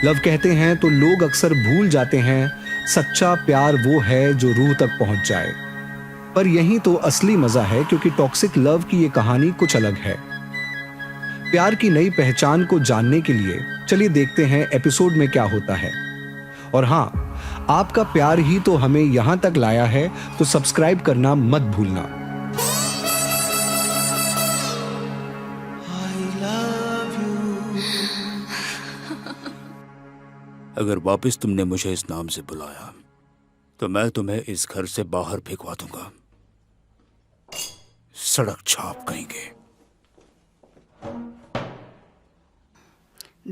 Love कहते हैं तो लोग अक्सर भूल जाते हैं सच्चा प्यार वो है जो रूह तक पहुंच जाए। पर यही तो असली मजा है, क्योंकि टॉक्सिक लव की ये कहानी कुछ अलग है। प्यार की नई पहचान को जानने के लिए चलिए देखते हैं एपिसोड में क्या होता है। और हाँ, आपका प्यार ही तो हमें यहां तक लाया है, तो सब्सक्राइब करना मत भूलना। अगर वापस तुमने मुझे इस नाम से बुलाया तो मैं तुम्हें इस घर से बाहर फेंकवा दूंगा। सड़क छाप कहेंगे।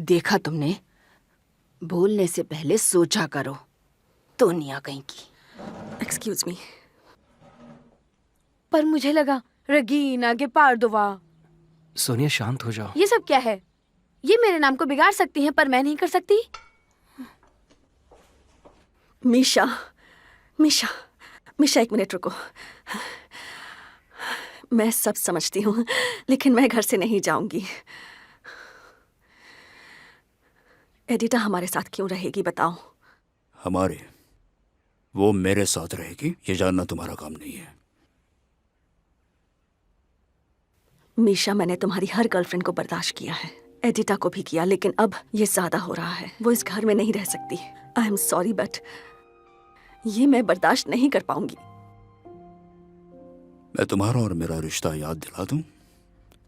देखा तुमने, बोलने से पहले सोचा करो। तोनिया कहीं की। Excuse me. पर मुझे लगा रगीना के पारदुवा। सोनिया शांत हो जाओ। ये सब क्या है? ये मेरे नाम को बिगाड़ सकती हैं पर मैं नहीं कर सकती। मीशा, मीशा, मीशा, एक मिनट रुको। मैं सब समझती हूँ, लेकिन मैं घर से नहीं जाऊंगी। एडिटा हमारे साथ क्यों रहेगी, बताओ? हमारे? वो मेरे साथ रहेगी, ये जानना तुम्हारा काम नहीं है। मीशा, मैंने तुम्हारी हर गर्लफ्रेंड को बर्दाश्त किया है, एडिटा को भी किया, लेकिन अब ये ज्यादा हो रहा है। वो इस घर में नहीं रह सकती। आई एम सॉरी, बट ये मैं बर्दाश्त नहीं कर पाऊंगी। मैं तुम्हारा और मेरा रिश्ता याद दिला दूं?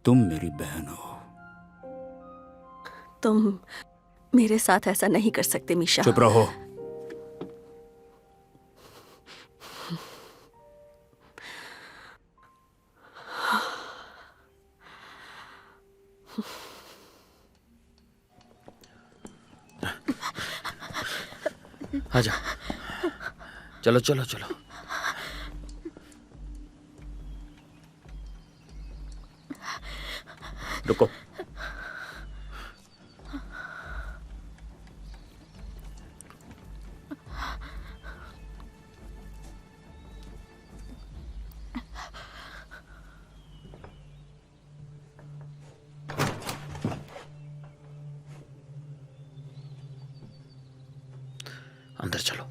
तुम मेरी बहन हो। तुम मेरे साथ ऐसा नहीं कर सकते मीशा। चुप रहो। आजा, चलो चलो चलो। रुको। अंदर चलो।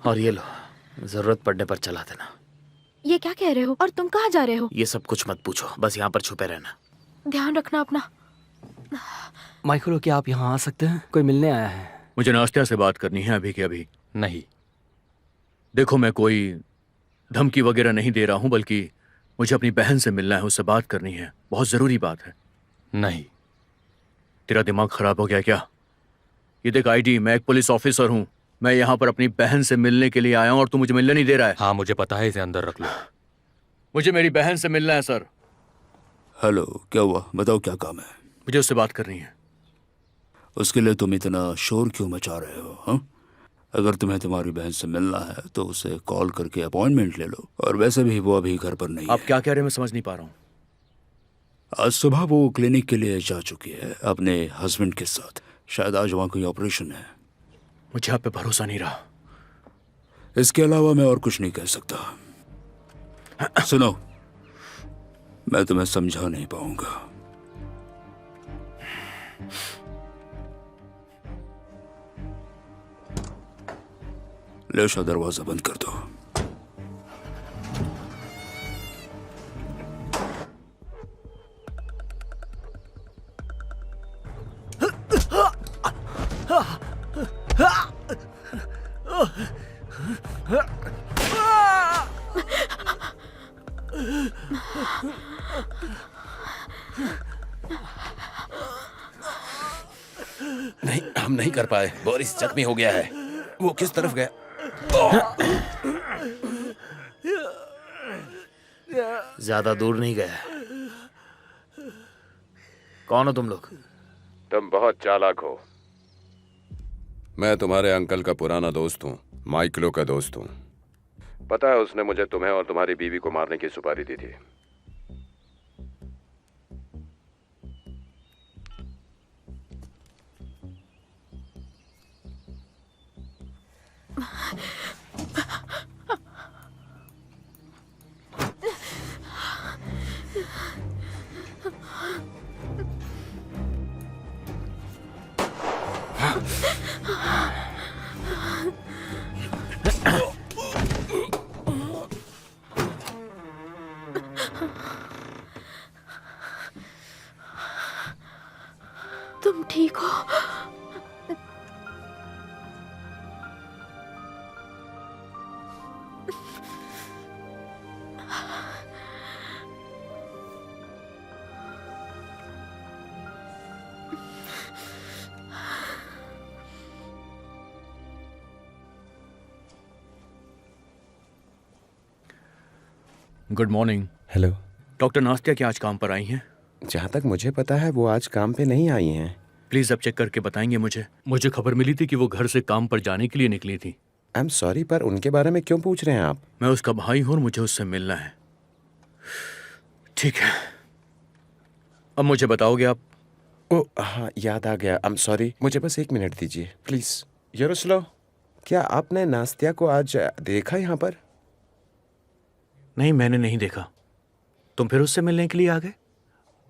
और ये लो, जरूरत पड़ने पर चला देना। ये क्या कह रहे हो? और तुम कहाँ जा रहे हो? ये सब कुछ मत पूछो, बस यहाँ पर छुपे रहना। ध्यान रखना अपना। माइकल, क्या आप यहाँ आ सकते हैं? कोई मिलने आया है। मुझे नाश्ता से बात करनी है अभी के अभी। नहीं। देखो, मैं कोई धमकी वगैरह नहीं दे रहा हूँ, बल्कि मुझे अपनी बहन से मिलना है, उससे बात करनी है। बहुत जरूरी बात है। नहीं। तेरा दिमाग खराब हो गया क्या? ये देख आईडी, मैं एक पुलिस ऑफिसर हूँ। मैं यहाँ पर अपनी बहन से मिलने के लिए आया हूँ और तू मुझे मिलने नहीं दे रहा है। हाँ, मुझे पता है, इसे अंदर रख लो। मुझे मेरी बहन से मिलना है सर। हेलो, क्या हुआ? बताओ क्या काम है? मुझे उससे बात करनी है। उसके लिए तुम इतना शोर क्यों मचा रहे हो? हाँ, अगर तुम्हें तुम्हारी बहन से मिलना है तो उसे कॉल करके अपॉइंटमेंट ले लो। और वैसे भी वो अभी घर पर नहीं आप है। क्या कह रहे हैं, मैं समझ नहीं पा रहा हूँ। आज सुबह वो क्लिनिक के लिए जा चुकी है अपने हस्बैंड के साथ। शायद आज वहाँ कोई ऑपरेशन है। मुझे आप पे भरोसा नहीं रहा। इसके अलावा मैं और कुछ नहीं कह सकता। सुनो, मैं तुम्हें समझा नहीं पाऊंगा। लेशा, दरवाजा बंद कर दो। नहीं, हम नहीं कर पाए। बोरिस जख्मी हो गया है। वो किस तरफ गया? ज्यादा दूर नहीं गया। कौन हो तुम लोग? तुम बहुत चालाक हो। मैं तुम्हारे अंकल का पुराना दोस्त हूँ, माइकलो का दोस्त हूँ। पता है, उसने मुझे तुम्हें और तुम्हारी बीवी को मारने की सुपारी दी थी। तुम ठीक हो? Good morning. हेलो। डॉक्टर नास्तिया क्या आज काम पर आई हैं? जहाँ तक मुझे पता है वो आज काम पे नहीं आई हैं। प्लीज अब चेक करके बताएंगे मुझे खबर मिली थी कि वो घर से काम पर जाने के लिए निकली थी। आई एम सॉरी, पर उनके बारे में क्यों पूछ रहे हैं आप? मैं उसका भाई हूं और मुझे उससे मिलना है। ठीक है, अब मुझे बताओगे आप? ओ हाँ, याद आ गया। आई एम सॉरी, मुझे बस 1 मिनट दीजिए प्लीज। यारोस्लाव, क्या आपने नास्तिया को आज देखा यहाँ पर? नहीं, मैंने नहीं देखा। तुम फिर उससे मिलने के लिए आ गए?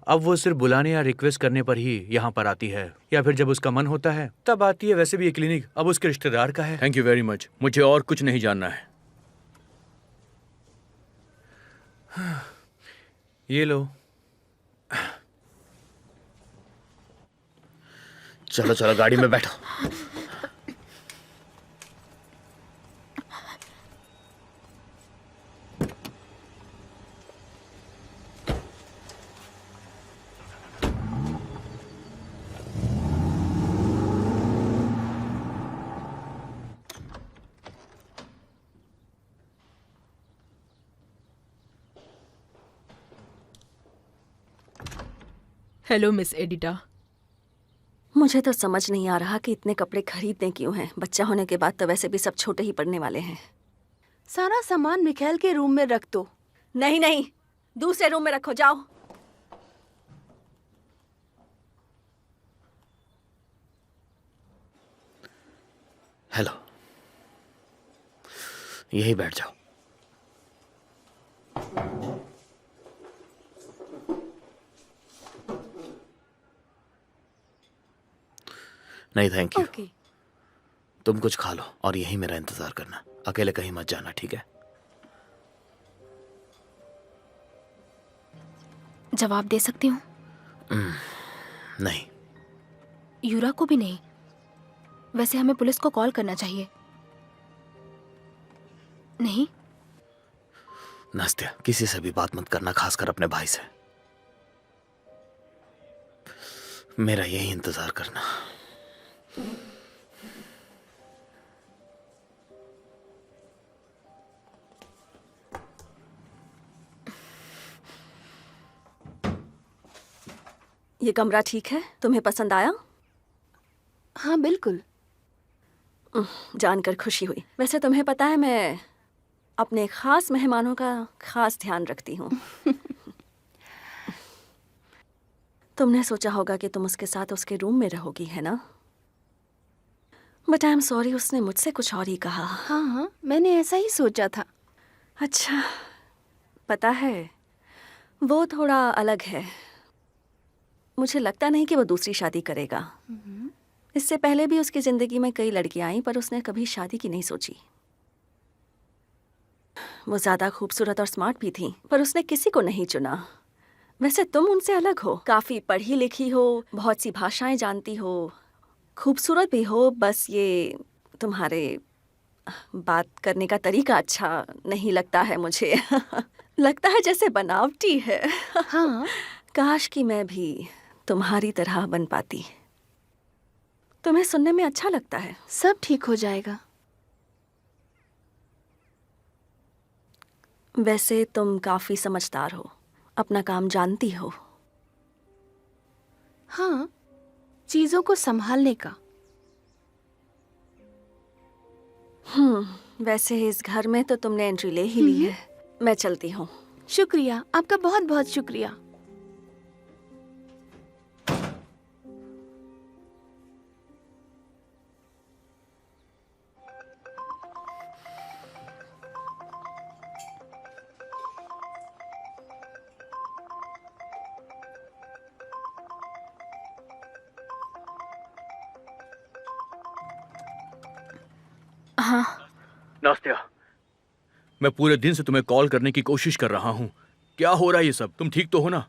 अब वो सिर्फ बुलाने या रिक्वेस्ट करने पर ही यहाँ पर आती है, या फिर जब उसका मन होता है तब आती है। वैसे भी ये क्लिनिक अब उसके रिश्तेदार का है। थैंक यू वेरी मच, मुझे और कुछ नहीं जानना है। ये लो। चलो चलो गाड़ी में बैठो। Hello miss Edita. मुझे तो समझ नहीं आ रहा कि इतने कपड़े खरीदने क्यों हैं। बच्चा होने के बाद तो वैसे भी सब छोटे ही पड़ने वाले हैं। सारा सामान मिखाइल के रूम में रख दो। नहीं नहीं, दूसरे रूम में रखो, जाओ। हेलो, यही बैठ जाओ। नहीं थैंक यू। ओके। तुम कुछ खा लो और यहीं मेरा इंतजार करना। अकेले कहीं मत जाना, ठीक है? जवाब दे सकती हूँ? नहीं। यूरा को भी नहीं? वैसे हमें पुलिस को कॉल करना चाहिए। नहीं? नास्तिया, किसी से भी बात मत करना, खासकर अपने भाई से। मेरा यही इंतजार करना। ये कमरा ठीक है? तुम्हें पसंद आया? हाँ बिल्कुल। जानकर खुशी हुई। वैसे तुम्हें पता है, मैं अपने खास मेहमानों का खास ध्यान रखती हूँ। तुमने सोचा होगा कि तुम उसके साथ उसके रूम में रहोगी, है ना? बट आई एम सॉरी, उसने मुझसे कुछ और ही कहा। हाँ हाँ, मैंने ऐसा ही सोचा था। अच्छा, पता है, वो थोड़ा अलग है। मुझे लगता नहीं कि वो दूसरी शादी करेगा। इससे पहले भी उसकी जिंदगी में कई लड़कियां आईं, पर उसने कभी शादी की नहीं सोची। वो ज्यादा खूबसूरत और स्मार्ट भी थी, पर उसने किसी को नहीं चुना। वैसे तुम उनसे अलग हो, काफी पढ़ी लिखी हो, बहुत सी भाषाएं जानती हो, खूबसूरत भी हो। बस ये तुम्हारे बात करने का तरीका अच्छा नहीं लगता है मुझे। लगता है जैसे बनावटी है। हाँ। काश कि मैं भी तुम्हारी तरह बन पाती। तुम्हें सुनने में अच्छा लगता है। सब ठीक हो जाएगा। वैसे तुम काफी समझदार हो, अपना काम जानती हो। हाँ, चीजों को संभालने का। वैसे इस घर में तो तुमने एंट्री ले ही ली है। मैं चलती हूँ। शुक्रिया, आपका बहुत बहुत शुक्रिया। हाँ। नास्तिया, मैं पूरे दिन से तुम्हें कॉल करने की कोशिश कर रहा हूँ। क्या हो रहा है ये सब? तुम ठीक तो हो ना?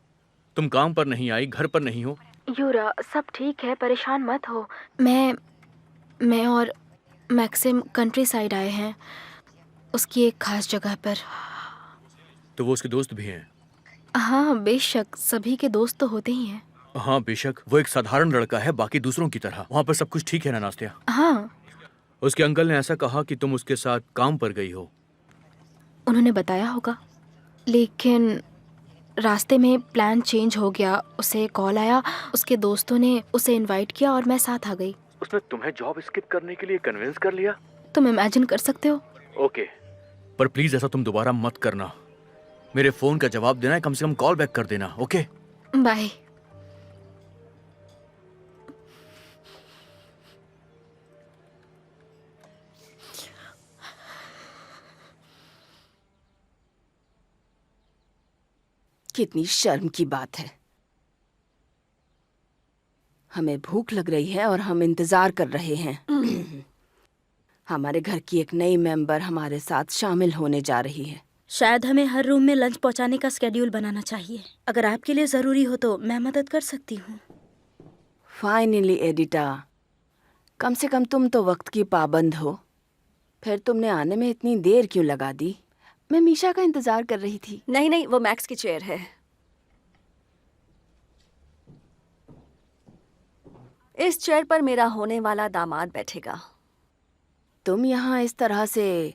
तुम काम पर नहीं आई, घर पर नहीं हो? यूरा, सब ठीक है, परेशान मत हो। मैं और मैक्सिम कंट्री साइड आए हैं, उसकी एक खास जगह पर। तो वो उसके दोस्त भी हैं? हाँ बेशक, सभी के दोस्त तो होते ही हैं। हाँ बेशक, वो एक साधारण लड़का है, बाकी दूसरों की तरह। वहाँ पर सब कुछ ठीक है ना नास्तिया? हाँ, उसके अंकल ने ऐसा कहा कि तुम उसके साथ काम पर गई हो। उन्होंने बताया होगा, लेकिन रास्ते में प्लान चेंज हो गया। उसे कॉल आया, उसके दोस्तों ने उसे इनवाइट किया और मैं साथ आ गई। उसने तुम्हें जॉब स्किप करने के लिए कन्विंस कर लिया? तुम इमेजिन कर सकते हो? ओके, पर प्लीज ऐसा तुम दोबारा मत करना। मेरे फोन का जवाब देना है, कम से कम कॉल बैक कर देना। Okay bye. कितनी शर्म की बात है। हमें भूख लग रही है और हम इंतजार कर रहे हैं। हमारे घर की एक नई मेंबर हमारे साथ शामिल होने जा रही है। शायद हमें हर रूम में लंच पहुंचाने का स्केड्यूल बनाना चाहिए। अगर आपके लिए जरूरी हो तो मैं मदद कर सकती हूँ। फाइनली एडिटा, कम से कम तुम तो वक्त की पाबंद हो। फिर तुमने आने में इतनी देर क्यों लगा दी? मैं मीशा का इंतजार कर रही थी। नहीं नहीं, वो मैक्स की चेयर है। इस चेयर पर मेरा होने वाला दामाद बैठेगा। तुम यहाँ इस तरह से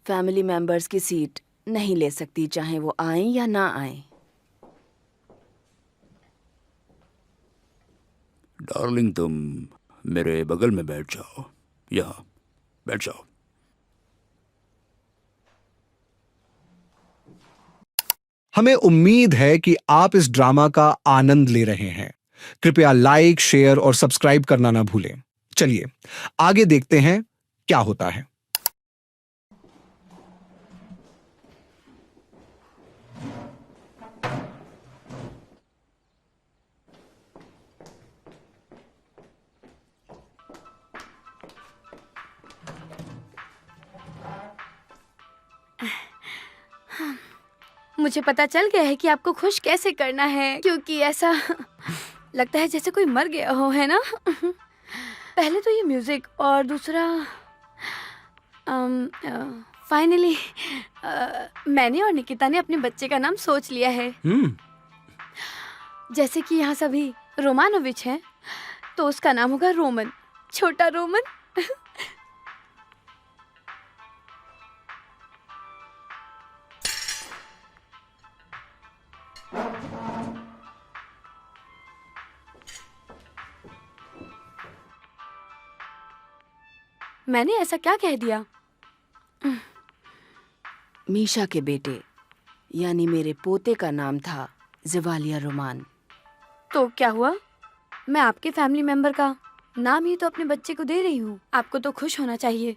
फैमिली मेंबर्स की सीट नहीं ले सकती, चाहे वो आए या ना आए। डार्लिंग, तुम मेरे बगल में बैठ जाओ, यहाँ बैठ जाओ। हमें उम्मीद है कि आप इस ड्रामा का आनंद ले रहे हैं। कृपया लाइक, शेयर और सब्सक्राइब करना ना भूलें। चलिए आगे देखते हैं क्या होता है। मुझे पता चल गया है कि आपको खुश कैसे करना है, क्योंकि ऐसा लगता है जैसे कोई मर गया हो, है ना? पहले तो ये म्यूजिक और दूसरा फाइनली मैंने और निकिता ने अपने बच्चे का नाम सोच लिया है। जैसे कि यहाँ सभी रोमानोविच हैं, तो उसका नाम होगा रोमन, छोटा रोमन। मैंने ऐसा क्या कह दिया? मीशा के बेटे यानी मेरे पोते का नाम था ज़वालिया रोमान। तो क्या हुआ? मैं आपके फैमिली मेंबर का नाम ही तो अपने बच्चे को दे रही हूँ। आपको तो खुश होना चाहिए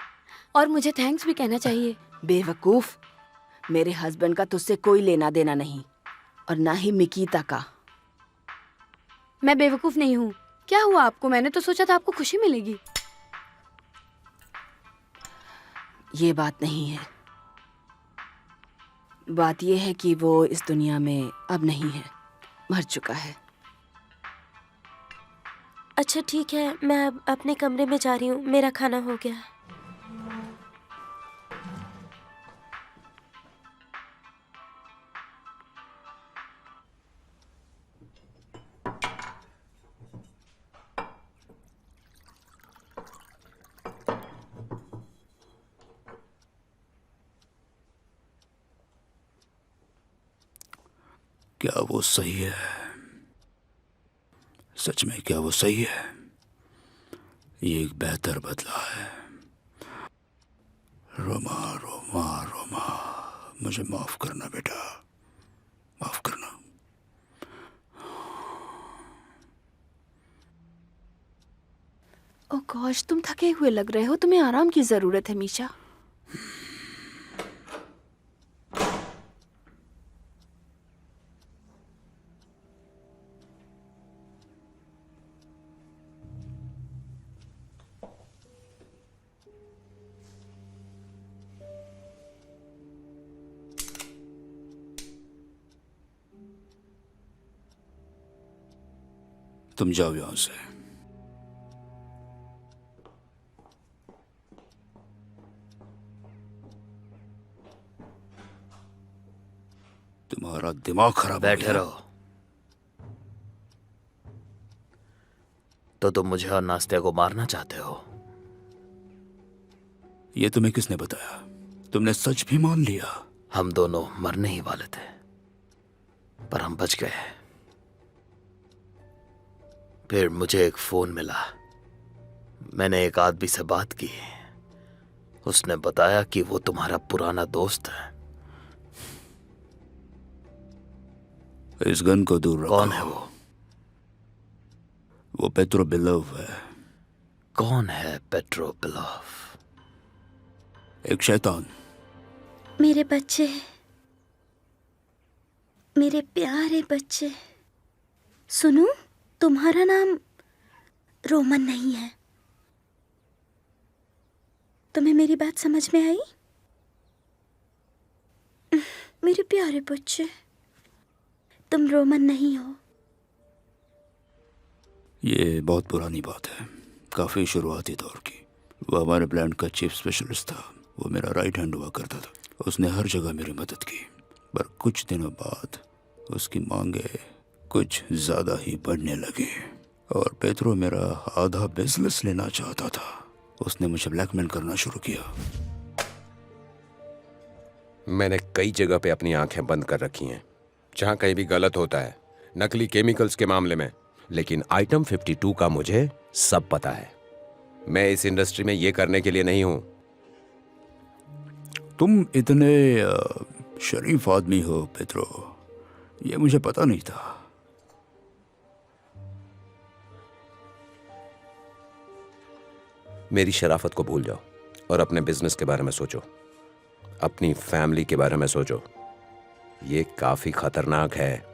और मुझे थैंक्स भी कहना चाहिए। बेवकूफ, मेरे हस्बैंड का तुझसे कोई लेना देना नहीं, और ना ही मिकीता का। मैं बेवकूफ नहीं हूँ। क्या हुआ आपको? मैंने तो सोचा था आपको खुशी मिलेगी। ये बात नहीं है। बात यह है कि वो इस दुनिया में अब नहीं है, मर चुका है। अच्छा ठीक है, मैं अब अपने कमरे में जा रही हूँ। मेरा खाना हो गया। क्या वो सही है? सच में क्या वो सही है? ये एक बेहतर बदला है। रोमा रोमा रोमा, मुझे माफ करना बेटा, माफ करना। ओह गॉश, तुम थके हुए लग रहे हो। तुम्हें आराम की जरूरत है मीशा। तुम जाओ यहां से। तुम्हारा दिमाग खराब हो बैठे गया। रहो। तो तुम मुझे और नास्तिया को मारना चाहते हो? ये तुम्हें किसने बताया? तुमने सच भी मान लिया? हम दोनों मरने ही वाले थे, पर हम बच गए। फिर मुझे एक फोन मिला। मैंने एक आदमी से बात की। उसने बताया कि वो तुम्हारा पुराना दोस्त है। इस गन को दूर रखो। कौन है वो? वो पेट्रो बिलोव है। कौन है पेट्रो बिलोव? एक शैतान। मेरे बच्चे, मेरे प्यारे बच्चे, सुनो, तुम्हारा नाम रोमन नहीं है। तुम्हें मेरी बात समझ में आई? मेरे प्यारे बच्चे, तुम रोमन नहीं हो। ये बहुत पुरानी बात है, काफी शुरुआती दौर की। वो हमारे प्लांट का चीफ स्पेशलिस्ट था। वो मेरा राइट हैंड हुआ करता था। उसने हर जगह मेरी मदद की, पर कुछ दिनों बाद उसकी मांगे कुछ ज्यादा ही बढ़ने लगी और पेट्रो मेरा आधा बिजनेस लेना चाहता था। उसने मुझे ब्लैकमेल करना शुरू किया। मैंने कई जगह पे अपनी आंखें बंद कर रखी हैं जहां कहीं भी गलत होता है, नकली केमिकल्स के मामले में, लेकिन आइटम 52 का मुझे सब पता है। मैं इस इंडस्ट्री में ये करने के लिए नहीं हूं। तुम इतने शरीफ आदमी हो पेट्रो, ये मुझे पता नहीं था। मेरी शराफत को भूल जाओ और अपने बिजनेस के बारे में सोचो, अपनी फैमिली के बारे में सोचो। ये काफी खतरनाक है।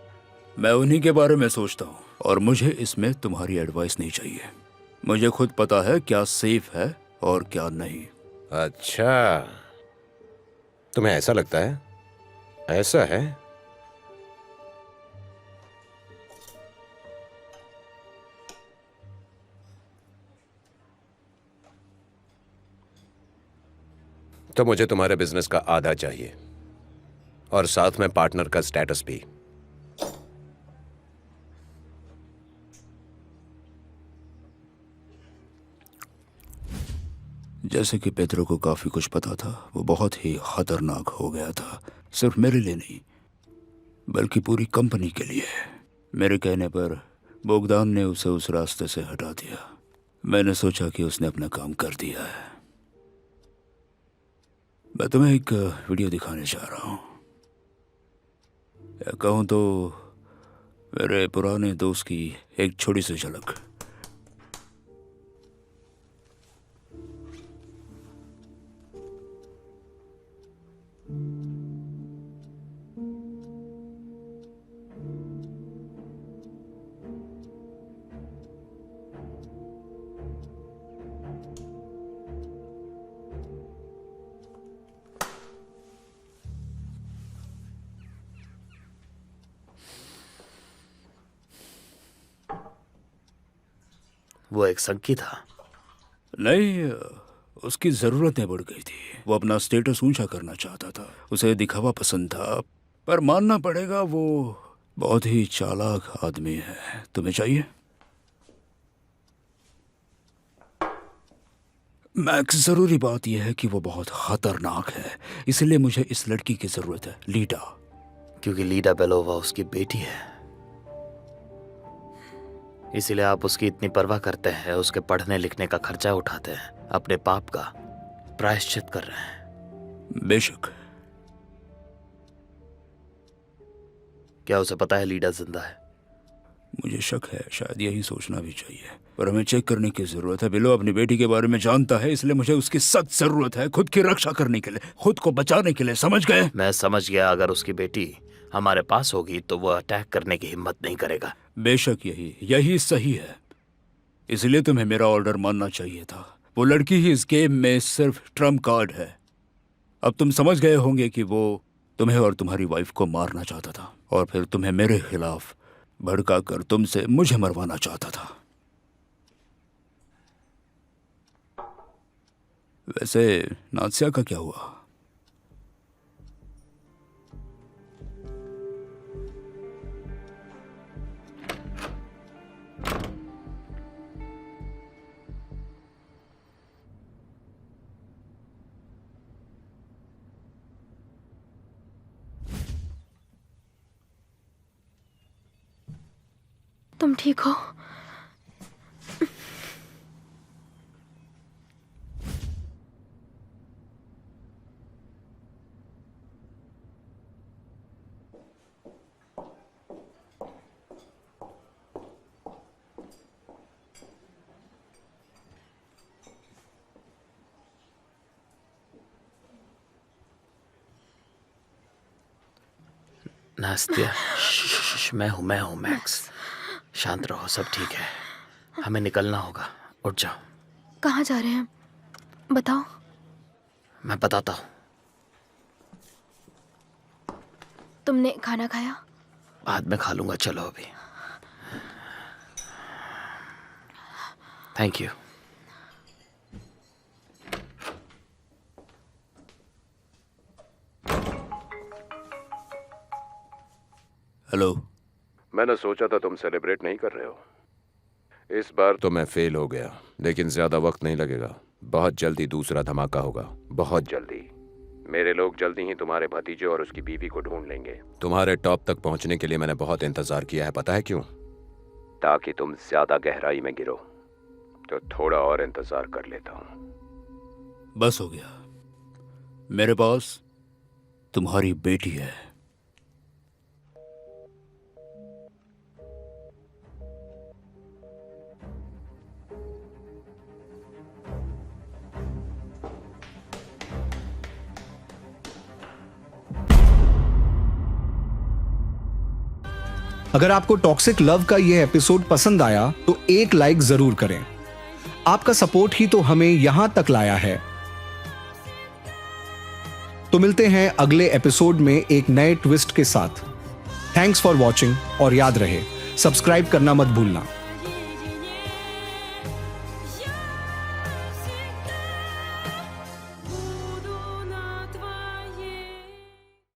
मैं उन्हीं के बारे में सोचता हूँ और मुझे इसमें तुम्हारी एडवाइस नहीं चाहिए। मुझे खुद पता है क्या सेफ है और क्या नहीं। अच्छा, तुम्हें ऐसा लगता है? ऐसा है? तो मुझे तुम्हारे बिजनेस का आधा चाहिए और साथ में पार्टनर का स्टेटस भी। जैसे कि पेट्रो को काफी कुछ पता था। वो बहुत ही खतरनाक हो गया था, सिर्फ मेरे लिए नहीं बल्कि पूरी कंपनी के लिए। मेरे कहने पर बोगदान ने उसे उस रास्ते से हटा दिया। मैंने सोचा कि उसने अपना काम कर दिया है। मैं तुम्हें एक वीडियो दिखाने जा रहा हूं, या कहूं तो मेरे पुराने दोस्त की एक छोटी सी झलक। वो एक संकी था? नहीं, उसकी जरूरतें बढ़ गई थी। वो अपना स्टेटस ऊंचा करना चाहता था। उसे दिखावा पसंद था, पर मानना पड़ेगा वो बहुत ही चालाक आदमी है। तुम्हें चाहिए? मैक्स, जरूरी बात यह है कि वो बहुत खतरनाक है, इसलिए मुझे इस लड़की की जरूरत है, लीडा। क्योंकि लीडा बेलोवा उसकी बेटी है, इसीलिए आप उसकी इतनी परवाह करते हैं। उसके पढ़ने लिखने का खर्चा उठाते हैं, अपने पाप का प्रायश्चित कर रहे हैं। बेशक। क्या उसे पता है लीडा जिंदा है? मुझे शक है, शायद यही सोचना भी चाहिए, पर हमें चेक करने की जरूरत है। बिलो अपनी बेटी के बारे में जानता है, इसलिए मुझे उसकी सख्त जरूरत है, खुद की रक्षा करने के लिए, खुद को बचाने के लिए। समझ गए? मैं समझ गया। अगर उसकी बेटी हमारे पास होगी तो वो अटैक करने की हिम्मत नहीं करेगा। बेशक यही सही है, इसलिए तुम्हें मेरा ऑर्डर मानना चाहिए था। वो लड़की ही इस गेम में सिर्फ ट्रम्प कार्ड है। अब तुम समझ गए होंगे कि वो तुम्हें और तुम्हारी वाइफ को मारना चाहता था, और फिर तुम्हें मेरे खिलाफ भड़का कर तुमसे मुझे मरवाना चाहता था। वैसे नात्सिया का क्या हुआ? तुम ठीक हो? नास्तिया, मैं हूँ मैक्स। शांत रहो, सब ठीक है। हमें निकलना होगा, उठ जाओ। कहाँ जा रहे हैं बताओ। मैं बताता हूँ। तुमने खाना खाया? बाद में खा लूंगा, चलो अभी। Thank you. हेलो। मैंने सोचा था तुम सेलिब्रेट नहीं कर रहे हो। इस बार तो मैं फेल हो गया, लेकिन ज्यादा वक्त नहीं लगेगा। बहुत जल्दी दूसरा धमाका होगा, बहुत जल्दी। मेरे लोग जल्दी ही तुम्हारे भतीजे और उसकी बीवी को ढूंढ लेंगे। तुम्हारे टॉप तक पहुंचने के लिए मैंने बहुत इंतजार किया है, पता है क्यों? ताकि तुम ज्यादा गहराई में गिरो। तो थोड़ा और इंतजार कर लेता हूँ। बस हो गया। मेरे पास तुम्हारी बेटी है। अगर आपको टॉक्सिक लव का यह एपिसोड पसंद आया तो एक लाइक जरूर करें। आपका सपोर्ट ही तो हमें यहां तक लाया है। तो मिलते हैं अगले एपिसोड में एक नए ट्विस्ट के साथ। थैंक्स फॉर वॉचिंग और याद रहे सब्सक्राइब करना मत भूलना।